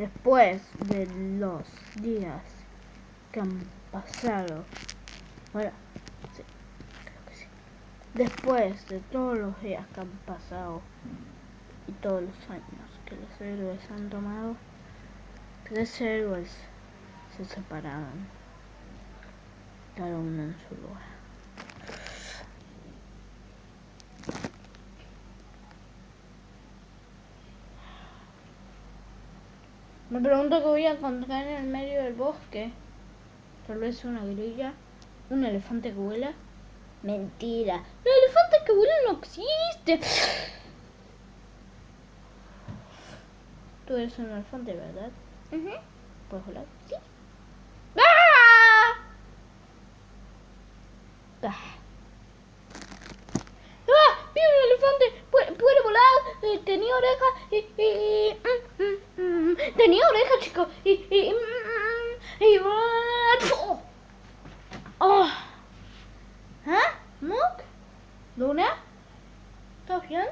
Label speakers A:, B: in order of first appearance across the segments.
A: después de los días que han pasado, bueno, sí, creo que sí. Después de todos los días que han pasado y todos los años que los héroes han tomado, 3 héroes se separaron, cada uno en su lugar. Me pregunto qué voy a encontrar en el medio del bosque. Tal vez una grilla, un elefante que vuela. Mentira, el elefante que vuela no existe. Tú eres un elefante, ¿verdad? ¿Puedes volar? Sí. ¡Ah! ¡Ah! ¡Ah! ¡Vi un elefante! ¡Puede volar! Tenía oreja. Tenía oreja, chicos. ¡Oh! ¿Ah? ¿Mook? ¿Luna? ¿Estás bien?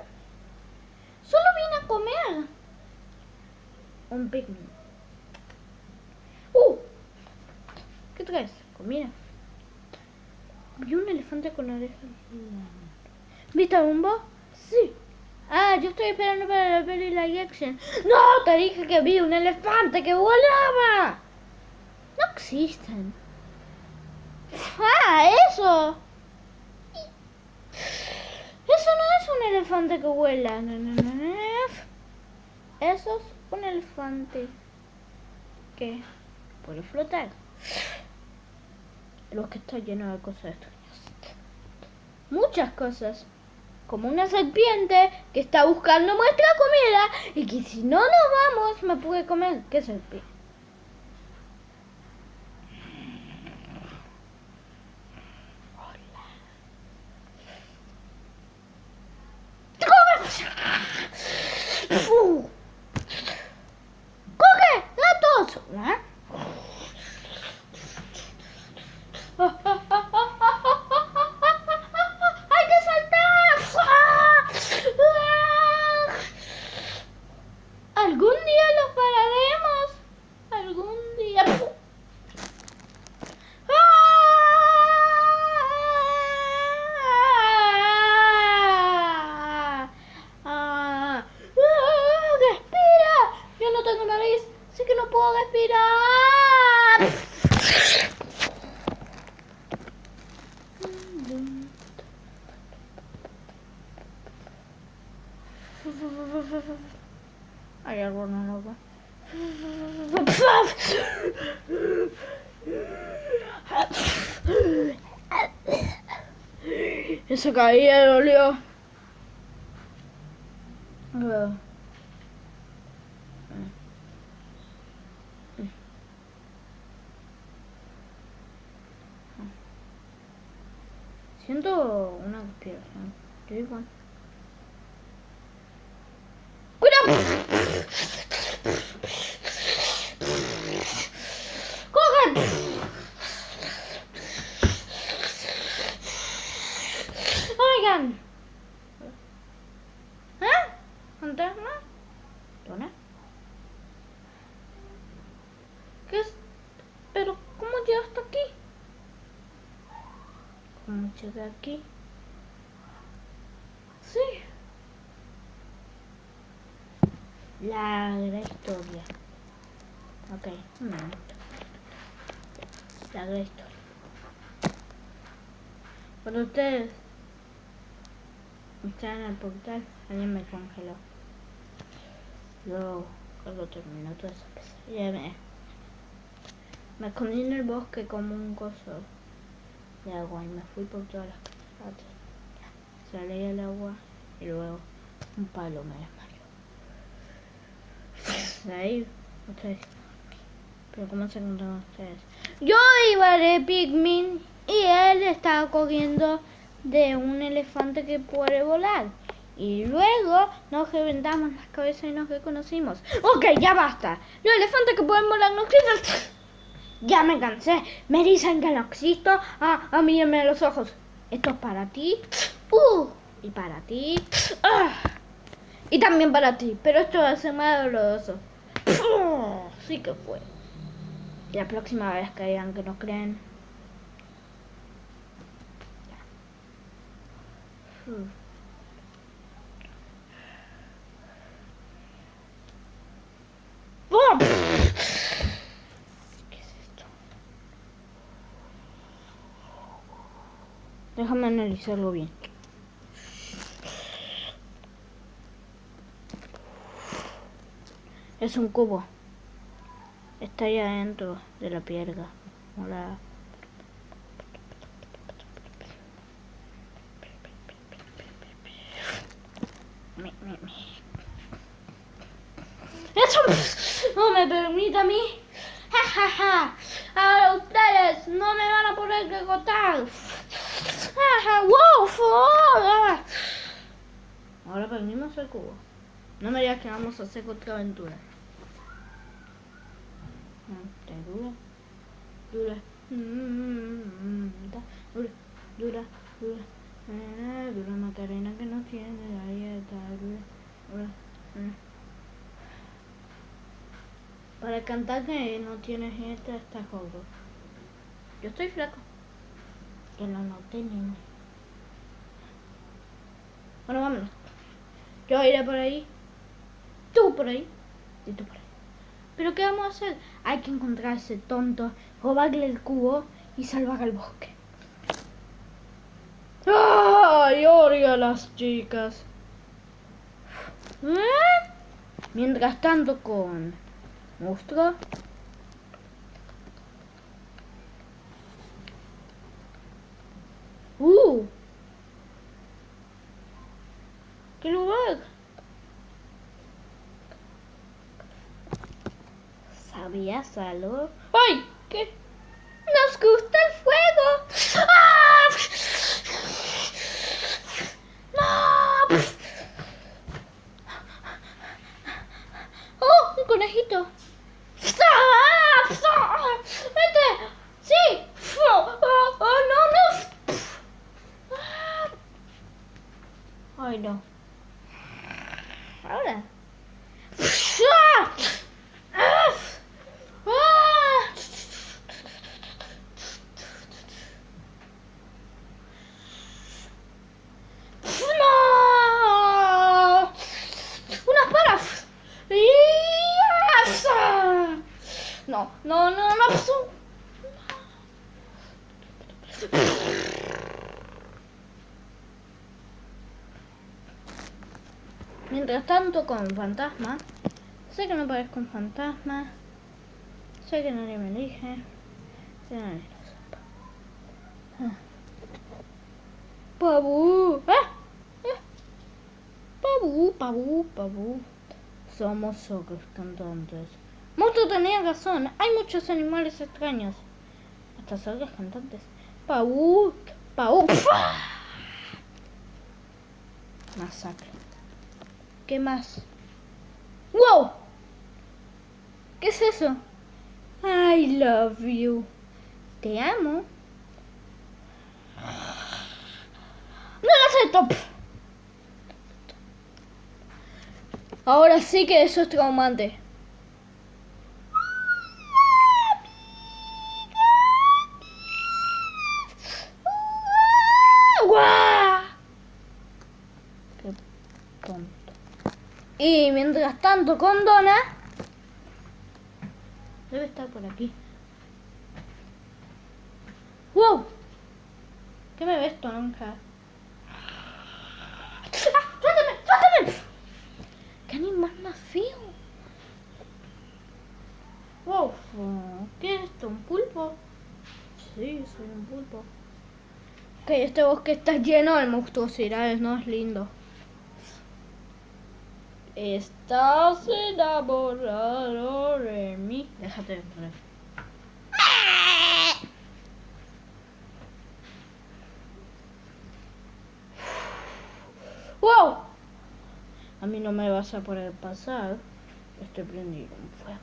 A: Solo vine a comer un picnic. ¿Qué traes? Comida. Vi un elefante con orejas. ¿Viste a Dumbo? Sí. Ah, yo estoy esperando para la peli live action. ¡No! Te dije que vi un elefante que volaba. No existen. ¡Ah! ¡Eso! Eso no es un elefante que vuela. No. Eso es un elefante que puede flotar. Lo que está lleno de cosas extrañas. Muchas cosas. Como una serpiente que está buscando nuestra comida y que si no nos vamos me puede comer. ¿Qué serpiente? ¡Coge! ¡Gatos! ¿Ah? ¡Hay que saltar! Algún día los pararemos. Algún día. ¡Respira! Yo no tengo nariz, así que no puedo respirar. Hay algo nuevo. Esa caída dolió. Siento una respiración. Yo igual. ¡Cuidado! ¡Coge! Oigan. ¿Eh? ¿Fantasma? ¿Dona? ¿Qué es? ¿Pero cómo llegaste aquí? ¿Cómo llegué aquí? Sí. Larga historia. Ok, un momento. Larga historia. Cuando ustedes estaban en el portal, alguien me congeló. Luego, cuando terminó toda esa pesadilla, me escondí en el bosque como un coso de agua y me fui por todas las cascadas. Salí al agua y luego un palo me desmayó. De ahí, ustedes. Pero ¿cómo se encontraron ustedes? Yo iba de Pikmin y él estaba corriendo de un elefante que puede volar. Y luego nos reventamos las cabezas y nos reconocimos. Ok, ya basta. Los elefantes que pueden volar no existen. Ya me cansé. Me dicen que no existo. Mírenme a los ojos. Esto es para ti. Y para ti. Y también para ti. Pero esto va a ser más doloroso. Sí que fue. Y la próxima vez que digan que no creen. ¡Oh! ¿Qué es esto? Déjame analizarlo bien. Es un cubo. Está ahí adentro de la piedra. Hola. Eso no me permite a mí. Ja, ja, ja. Ahora ustedes no me van a poder derrotar. Ja, ja. Wow. Ahora perdimos el cubo. No me digas que vamos a hacer otra aventura. Dura. Dura. Dura. Dura Macarena que no tiene galleta. Dura. Para cantar que no tienes esta, está gordo. Yo estoy flaco. Que no tenemos. Bueno, vámonos. Yo iré por ahí. Tú por ahí. Y tú por ahí. ¿Pero qué vamos a hacer? Hay que encontrar a ese tonto, robarle el cubo y salvar al bosque. ¡Ay! Odio a las chicas. Mientras tanto con monstruo. ¿Qué lugar? ¿Sabías algo? ¡Ay! ¿Qué? ¡Nos gusta el fuego! ¡Ah! ¡No! ¡Oh! ¡Un conejito! ¡Vete! ¡Sí! ¡Oh, no! ¡Ay, no! Ahora. No. Mientras tanto con fantasma. Sé que no parezco un fantasma. Sé que nadie me elige. Sé que nadie lo sepa. Pabú. Pabú. Somos socos cantantes. Moto tenía razón. Hay muchos animales extraños. Hasta socos cantantes. Pabú. Masacre. ¿Qué más? ¡Wow! ¿Qué es eso? I love you. Te amo. ¡No lo acepto! Ahora sí que eso es traumante. Qué tonto. Y mientras tanto con Donna. Debe estar por aquí. ¡Wow! ¿Qué me ves, tonja? ¡Suéltame! ¡Qué animal más feo! ¡Wow! ¿Qué es esto? ¿Un pulpo? Sí, soy un pulpo. Ok, este bosque está lleno de monstruosidades, ¿no? Es lindo. Estás enamorado de mí. Déjate de poner. ¡Wow! A mí no me vas a poder pasar. Estoy prendido en fuego.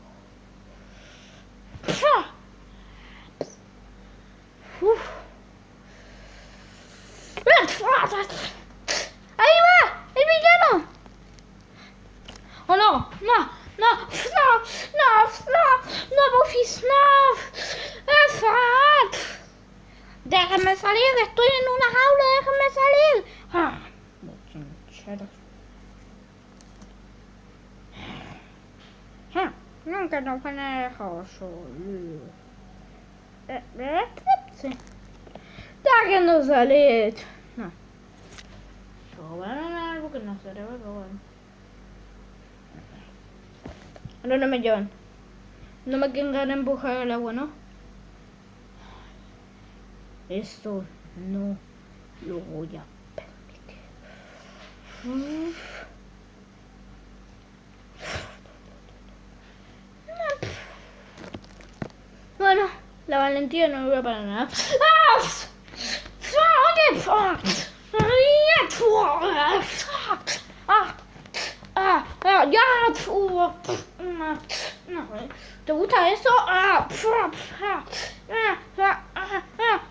A: ¡Ahí va! ¡El villano! ¡Oh no! ¡No! ¡Déjenme salir! ¡Estoy en una jaula! ¡Déjenme salir! ¡Ah! Bochincheros. Nunca nos van a dejar salir. Sí. ¡Déjenme salir! No. Robaron algo que no se debe robar. Ahora no me llevan. No me quieran empujar al agua, ¿no? Esto no lo voy a permitir. Bueno, la valentía no me va para nada. ¿Te gusta eso?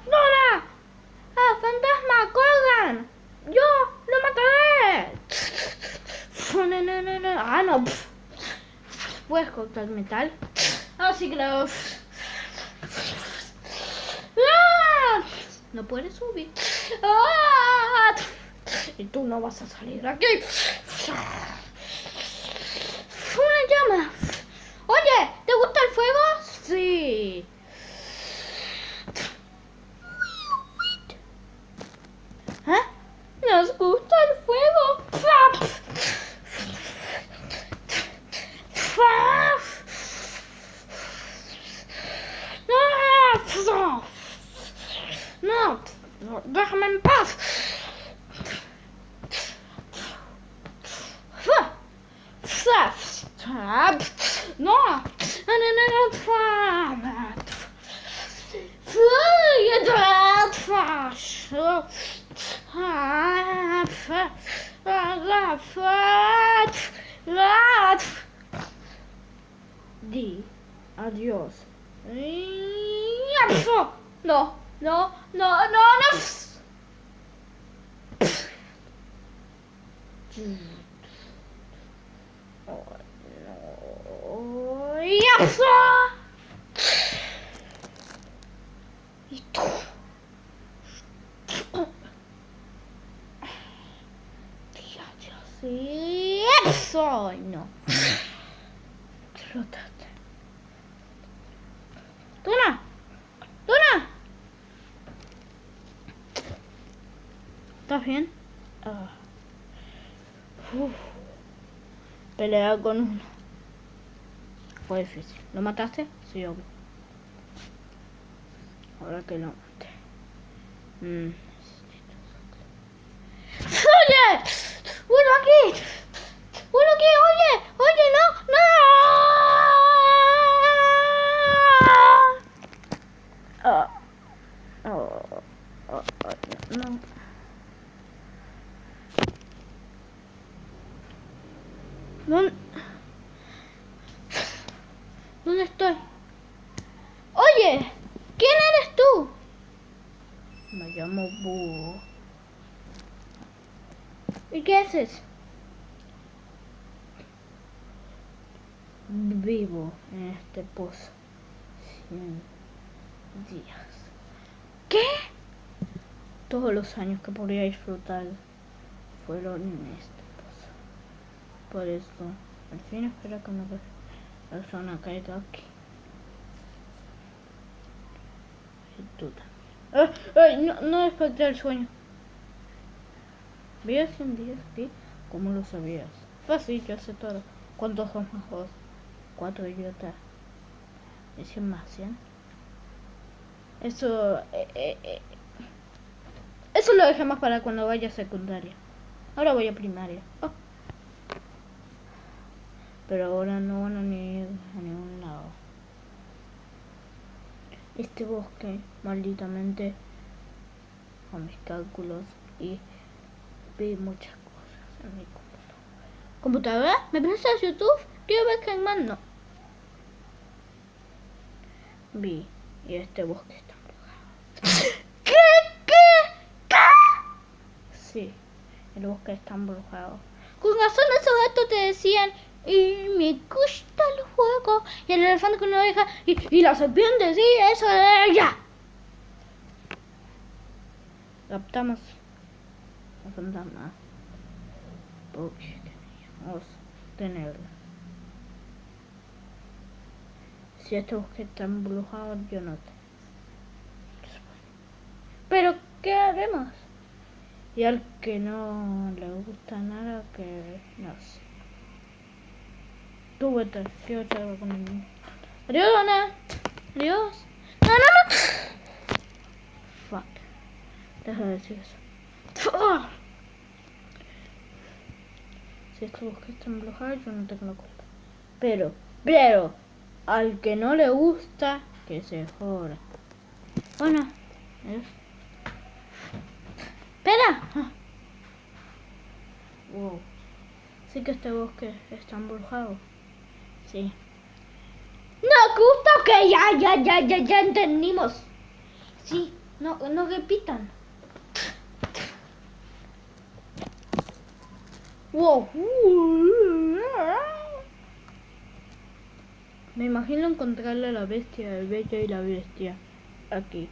A: ¡Lola! ¡Fantasma, corran! ¡Yo lo mataré! No, no. ¿Puedes cortar metal? Así que lo... No puedes subir. Y tú no vas a salir de aquí. Una llama. Oye, ¿te gusta el fuego? Sí. ¿Eh? ¿Nos gusta el fuego? No, déjame en paz. No, Di adiós. No, no, no, no, no. Y tú. Sí, eso. No. Trótate. Tuna. Tuna. ¿Estás bien? Pelear con uno. Fue difícil. ¿Lo mataste? Sí, obvio. Ahora que lo maté. ¡Oye! ¡Vuelvo aquí! ¡Vuelvo aquí! ¡Oye! ¡Oye! ¡No! ¡No! No. ¿Dónde estoy? Oye, ¿quién eres tú? Me llamo Búho. ¿Y qué haces? Vivo en este pozo 100 días. ¿Qué? Todos los años que podría disfrutar fueron en este pozo. Por eso, al fin espero que una persona caiga aquí. Y tú también. No desperté el sueño. Vi 100 días, ¿sí? ¿Cómo lo sabías? Fácil, yo sé todo. ¿Cuántos son más vos? 4 idiotas. ¿Y 100 más 100? Eso lo dejé más para cuando vaya a secundaria. Ahora voy a primaria. Pero ahora no van a ir a ningún lado. Este bosque, malditamente, con mis cálculos, y vi muchas cosas en mi computadora. ¿Computadora? ¿Me prestas YouTube? Quiero ver qué más no. Vi, y este bosque está embrujado. ¿Qué? Sí, el bosque está embrujado. Con razón esos gatos te decían, y me gusta el juego, y el elefante con una oveja, y la serpiente, sí, eso de ella. Captamos a fantasma. Porque queríamos tenerla. Si este bosque está embrujado, yo no te. Pero, ¿qué haremos? Y al que no le gusta nada, que no sé. Tú vete, quiero estar con el niño. Adiós, Ana. Adiós. No, no, no. Fuck. Deja de decir eso. Si este bosque está embrujado, yo no tengo la culpa. Pero, al que no le gusta, que se joda. Bueno, adiós. ¡Espera! Wow. Sí que este bosque está embrujado. Sí. No, justo que ya entendimos. Sí, no repitan. Wow. Me imagino encontrarle a la bestia, el bello y la bestia. Aquí.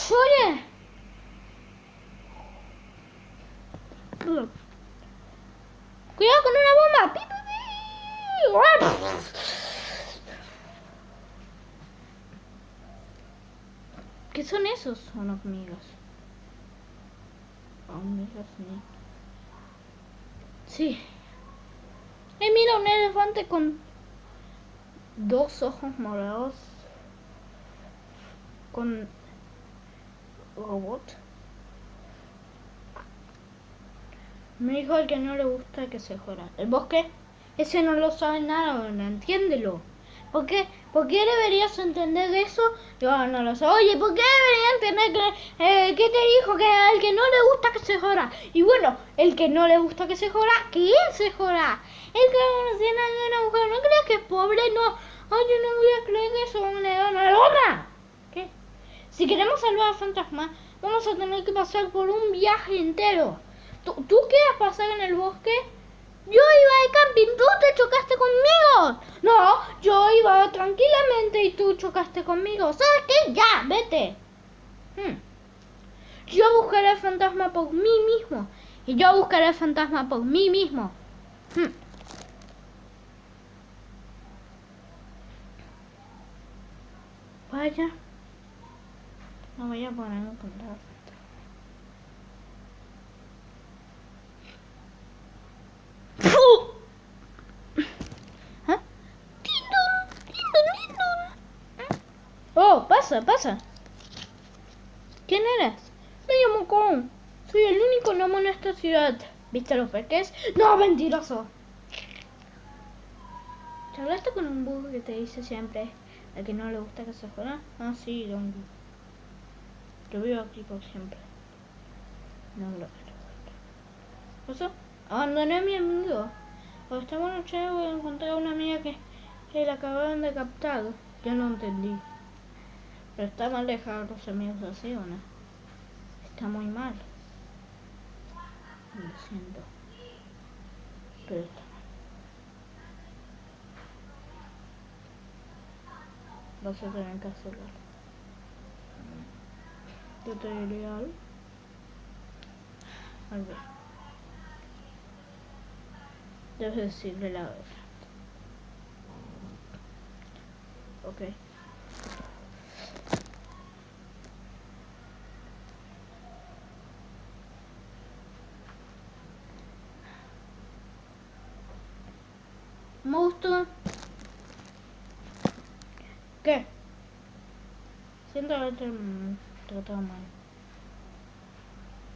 A: Oye. Cuidado con una bomba. ¿Qué son esos? Son hormigas. Hormigas, sí. Mira, un elefante con 2 ojos morados. Con robot. Me dijo al que no le gusta que se joda. El bosque, ese no lo sabe nada, entiéndelo. ¿Por qué deberías entender eso? Yo no lo sé. Oye, ¿por qué debería entender que te dijo que al que no le gusta que se joda? Y bueno, el que no le gusta que se joda, que él se joda. El que no tiene una mujer, ¿no crees que es pobre? No. Ay, yo no voy a creer que eso le da una lona. ¿Qué? Si queremos salvar a Fantasma, vamos a tener que pasar por un viaje entero. ¿Tú quieres pasar en el bosque? Yo iba de camping, tú te chocaste conmigo. No, yo iba tranquilamente y tú chocaste conmigo. ¿Sabes qué? Ya, vete. Yo buscaré al fantasma por mí mismo. Y yo buscaré al fantasma por mí mismo. Vaya. No voy a poner en contra. Oh, pasa. ¿Quién eres? Me llamo Con. Soy el único gnomo en esta ciudad. ¿Viste los peques? ¡No, mentiroso! ¿Charlaste con un búho que te dice siempre a que no le gusta que se joda? Ah, sí, Don. Yo vivo aquí por siempre. No lo ¿Qué pasó? Abandoné a mi amigo. Cuando esta noche voy a encontrar a una amiga que la acababan de captar. Yo no entendí. Pero está mal dejar a los amigos así, ¿o no? Está muy mal. Lo siento. Pero está mal. Vas a tener que hacerlo. Yo te diré algo. A ver. Debes decirle la verdad. Ok. Monstruo. ¿Qué? Siento haberte tratado mal.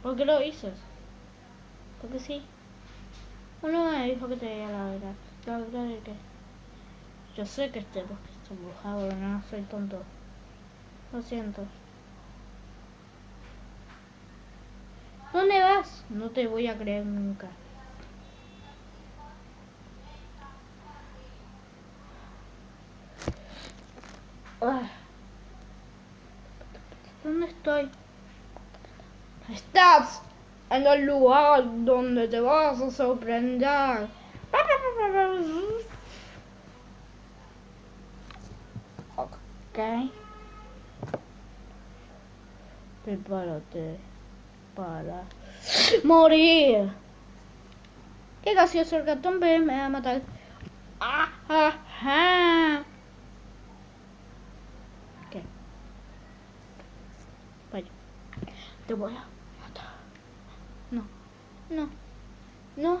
A: ¿Por qué lo dices? Porque sí. Uno me dijo que te diga la verdad. La verdad es que yo sé que este bosque está embrujado, no soy tonto. Lo siento. ¿Dónde vas? No te voy a creer nunca. ¿Dónde estoy? Estás en el lugar donde te vas a sorprender. Ok. Prepárate para morir. Qué gracioso el ratón, pero me va a matar. ¡Ah, ah, ah! ¿Qué? Vaya. Te voy a matar. No, no, no.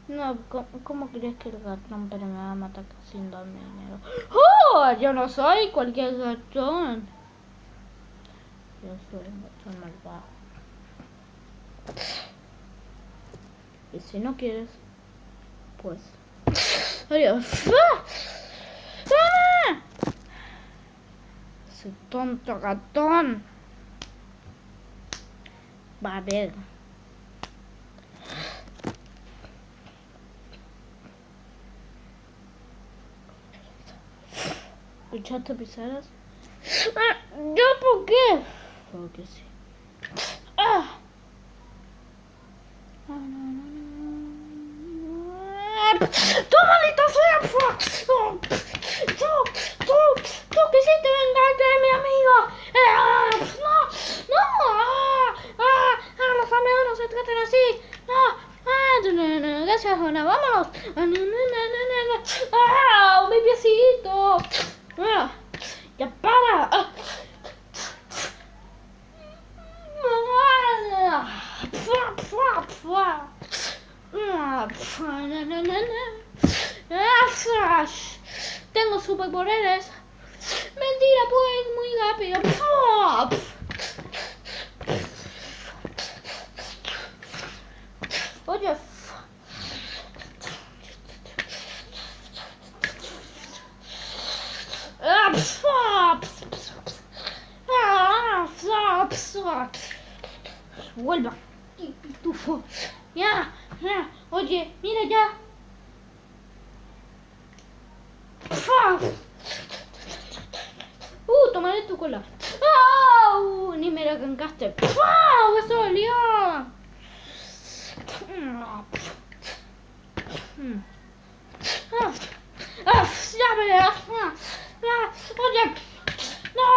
A: No, ¿cómo crees que el ratón pero me va a matar sin darme dinero? ¡Oh! Yo no soy cualquier ratón. Yo soy un ratón malvado. Y si no quieres, pues... ¡Adiós! ¡Ah! ¡Ah! Ese tonto ratón. Va a ver. ¿Escuchaste pisadas? ¿Yo por qué? Porque sí. ¡Ah! ¡Tú, maldita sea! ¡Tú quisiste vengarte de mi amigo! ¡No! ¡No! Los amigos no se tratan así. Gracias, Juana. ¡Vámonos! ¡Mi piecito! ¡Ya para! Tengo superpoderes. Mentira, puedo ir muy rápido. Oye. Vuelva. Pitufo. Ya. Oye, mira ya. Tomaré tu cola. Ni me la arrancaste. Eso dolió. Ya me das. Oye. No.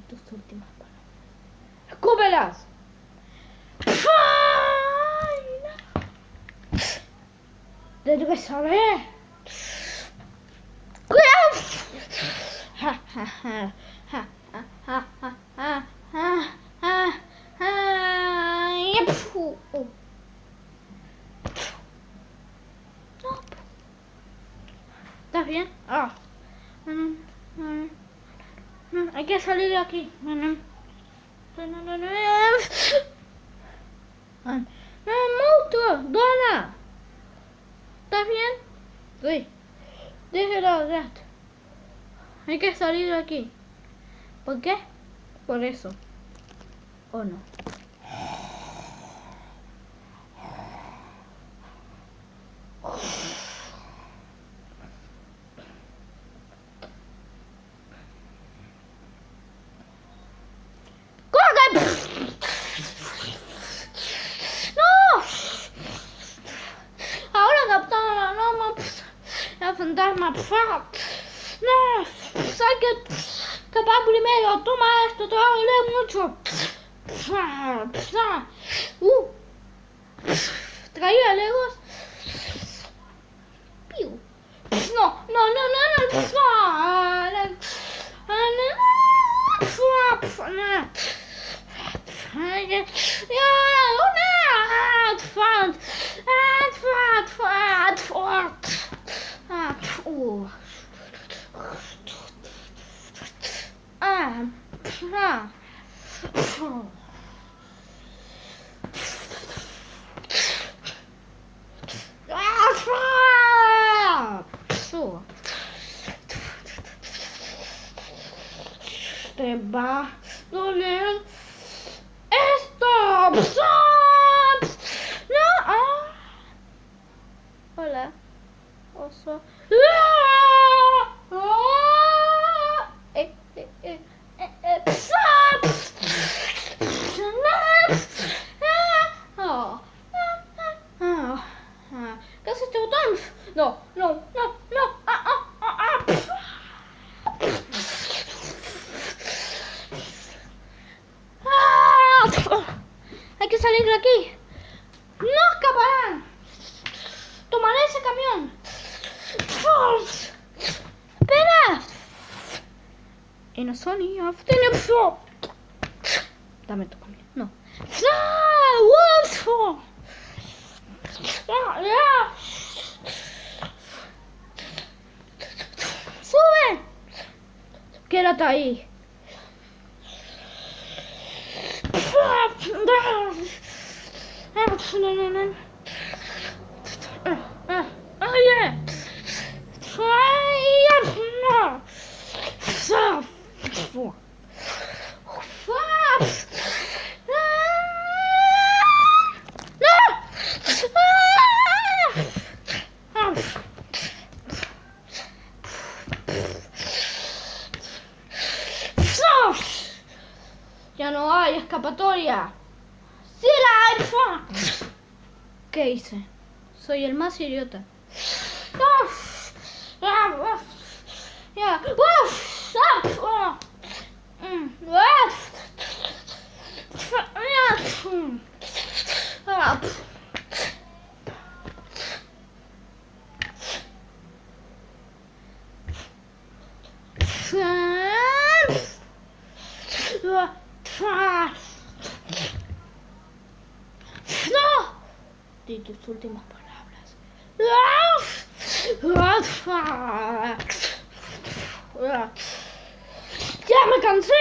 A: Tus últimas palabras. ¡Escúpelas! ¡Regresaré! ¿Estás bien? Hay que salir de aquí. ¡Monstruo! ¡Dona! ¿Estás bien? Sí. Déjalo, gato. Hay que salir de aquí. ¿Por qué? Por eso. ¿O no? Fantasma, no, sal que capaz primero, toma esto, te va a doler mucho. Traía Legos. No. Te va a doler esto. Oh. ¿Qué hace este botón? No, no, no, no. Hay que salir de aquí. No escaparán. Tomaré ese camión. Espera. En a Sony of the dame tu camión. No. ¡Sube! Quédate ahí. Ya no hay escapatoria. ¡Sí la hay! ¿Qué hice? Soy el más idiota. ¡No! Di tus últimas palabras. ¡Ya me cansé!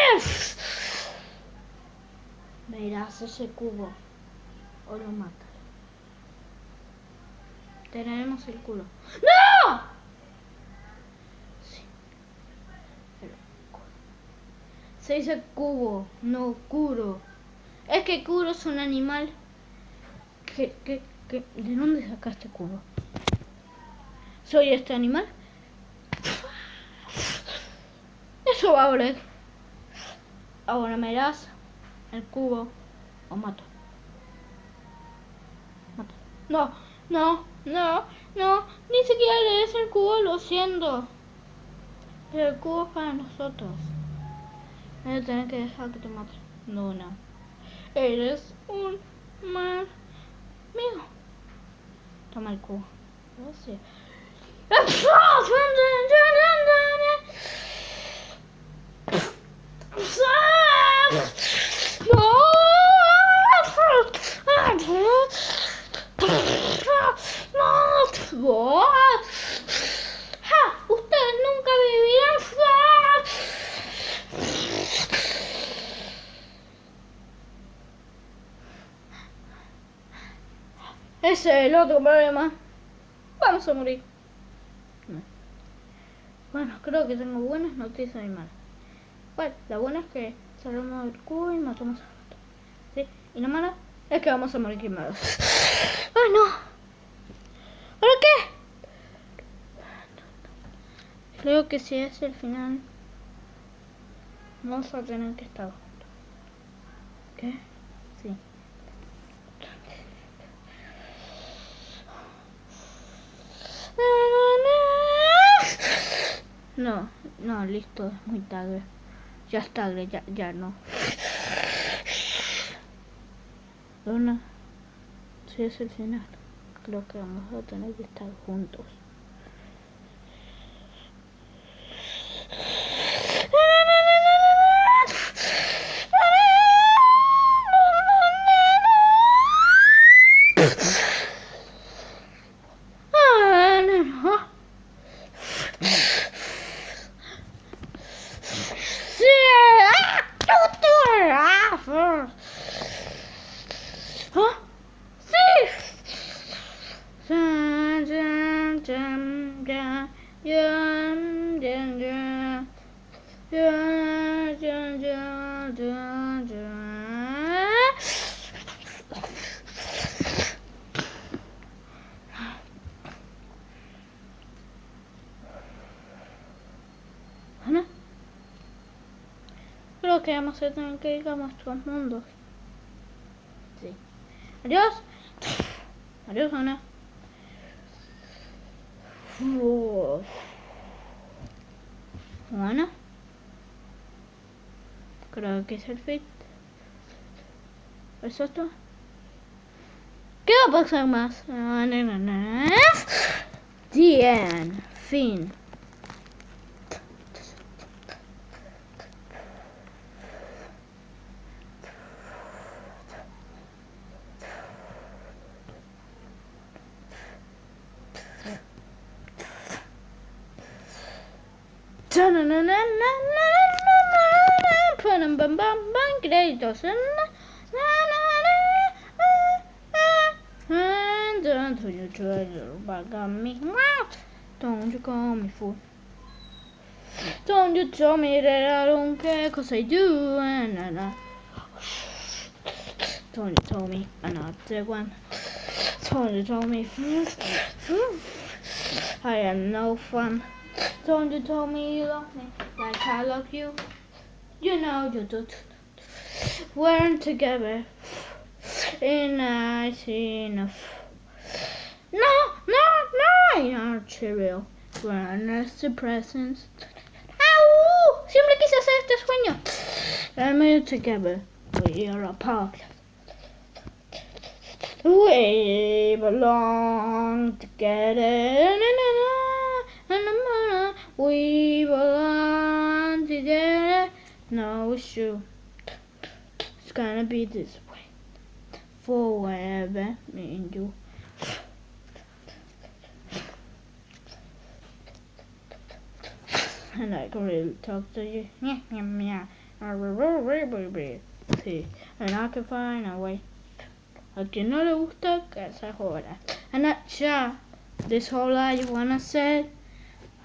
A: Verás ese cubo o lo matas. Tenemos el culo. ¡No! Sí, el culo. Se dice cubo, no Kuro. Es que Kuro es un animal. ¿De dónde sacaste cubo? ¿Soy este animal? Eso va a oler. Ahora me das el cubo o mato. Mato. No, no, no, no. Ni siquiera le des el cubo, lo siento. Pero el cubo es para nosotros. Voy a tener que dejar que te mate. No, no. Eres un mal amigo. Toma el cubo. Gracias. Ustedes nunca vivirán. Ese es el otro problema. Vamos a morir. Bueno, creo que tengo buenas noticias y malas. Bueno, la buena es que salvamos el cubo y matamos a otro. ¿Sí? Y la mala es que vamos a morir quemados. ¡Ay, no! ¿Ahora qué? Creo que si es el final, vamos a tener que estar juntos. ¿Qué? Sí. No, no, listo, es muy tarde. Ya es tarde, ya no. Luna, si es el final, creo que vamos a tener que estar juntos. Creo que vamos a tener que ir a nuestros mundos. Sí. Adiós. Adiós, Ana. Bueno, creo que es el fit. ¿Es esto? ¿Qué va a pasar más? The end. Fin. Créditos. Don't you call me fool? Don't you tell me that I don't care, 'cause I do. Don't you tell me I'm not the one. Don't you tell me I am no fun. Don't you tell me you love me like I love you? You know you do. We're together enough. No, you're not real. We're not presents. ¡Au! Siempre quise hacer este sueño. I'm together. We are apart. We belong together. We belong together. No, it's true. It's gonna be this way forever, me and you. And I can really talk to you. Sí, and I can find a way. A quien no le gusta, que se joda. And not sure this whole life you wanna say.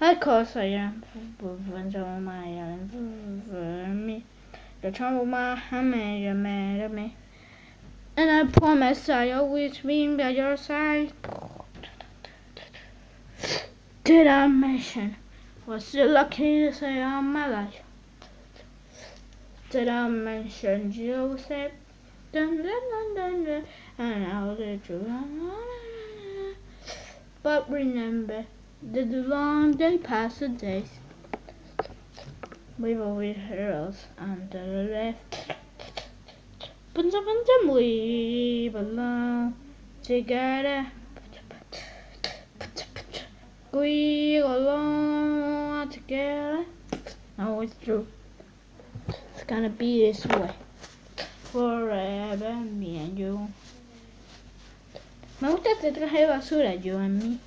A: Of course I am. Me. The trouble my me. And I promise I always be by your side. Did I mention? Was you lucky to say on my life? Did I mention you said dun dun dun dun dun and I'll let you run. But remember, the long day past the days. We were with heroes under the left. But we belong together. We belong together. No, it's true. It's gonna be this way forever, me and you. Me gusta este traje de basura, you and me.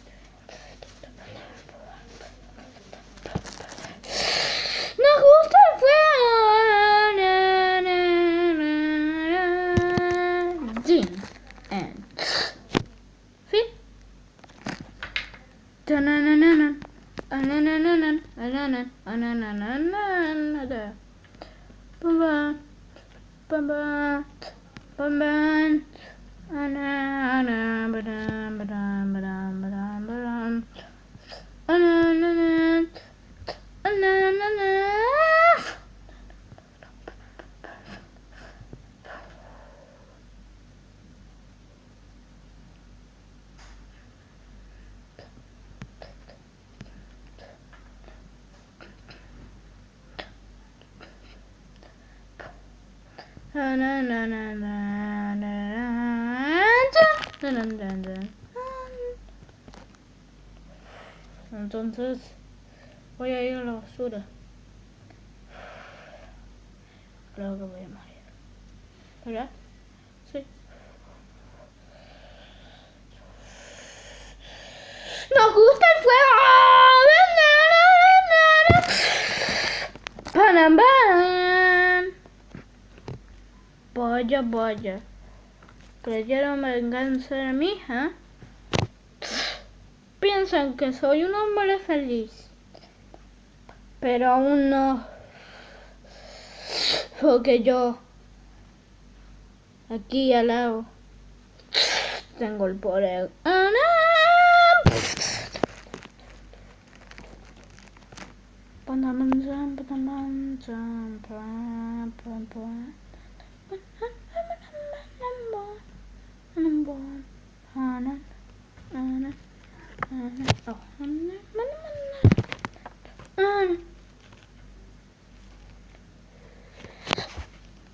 A: Nos gusta el fuego. Jin and fin. Entonces voy a ir a la basura. Creo que voy a morir. ¿Verdad? Sí. ¡Nos gusta el fuego! ¡Panamán! Vaya. ¿Creyeron venganza de mí, eh? Piensan que soy un hombre feliz, pero aún no, porque yo aquí al lado tengo el poder.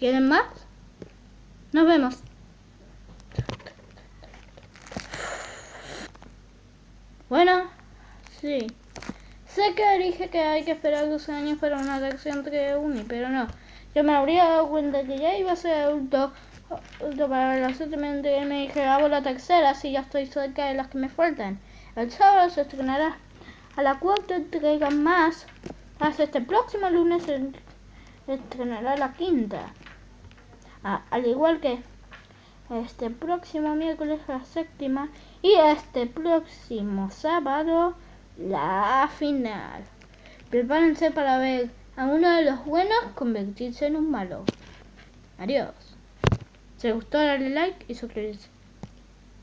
A: ¿Quieren más? Nos vemos. Bueno, sí. Sé que dije que hay que esperar 12 años para una atracción 3 pero no. Yo me habría dado cuenta que ya iba a ser adulto para la suerte y me dije, hago la tercera, así ya estoy cerca de las que me faltan. El sábado se estrenará a la cuarta entrega más. Hasta este próximo lunes se estrenará la quinta. Al igual que este próximo miércoles la séptima y este próximo sábado la final. Prepárense para ver a uno de los buenos convertirse en un malo. Adiós. Si les gustó, dale like y suscribirse.